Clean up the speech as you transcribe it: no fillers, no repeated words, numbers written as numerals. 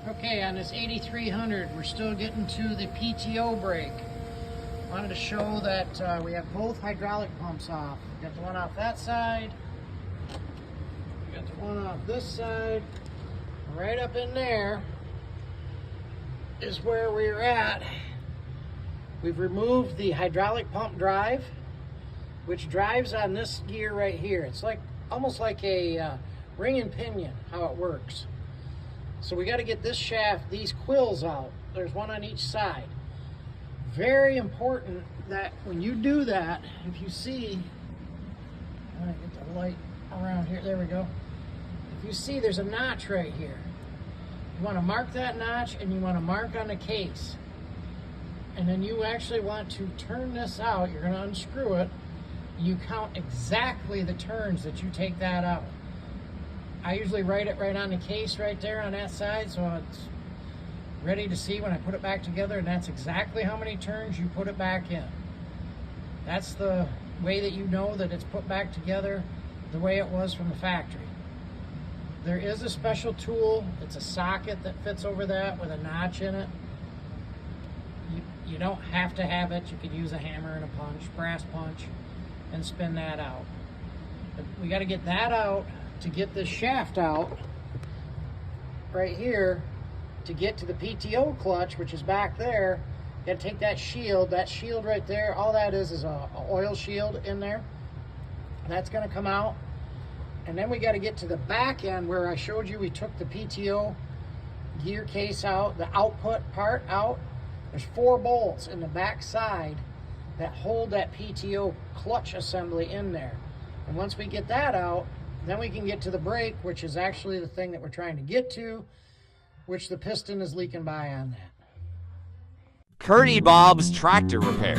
Okay, on this 8300, we're still getting to the PTO brake. Wanted to show that we have both hydraulic pumps off. We got the one off that side. We got the one off this side. Right up in there is where we're at. We've removed the hydraulic pump drive, which drives on this gear right here. It's like almost like a ring and pinion, how it works. So we got to get this shaft, these quills out. There's one on each side. Very important that when you do that, if you see, I'm gonna get the light around here, there we go. If you see, there's a notch right here. You want to mark that notch and you want to mark on the case. And then you actually want to turn this out. You're going to unscrew it. You count exactly the turns that you take that out. I usually write it right on the case right there on that side, so it's ready to see when I put it back together, and that's exactly how many turns you put it back in. That's the way that you know that it's put back together the way it was from the factory. There is a special tool. It's a socket that fits over that with a notch in it. You don't have to have it. You could use a hammer and a punch, brass punch, and spin that out. But we got to get that out to get this shaft out right here to get to the PTO clutch, which is back there. You got to take that shield right there. All that is a oil shield in there. That's going to come out. And then we got to get to the back end where I showed you we took the PTO gear case out, the output part out. There's 4 bolts in the back side that hold that PTO clutch assembly in there. And once we get that out, then we can get to the brake, which is actually the thing that we're trying to get to, which the piston is leaking by on that. Curdy Bob's Tractor Repair.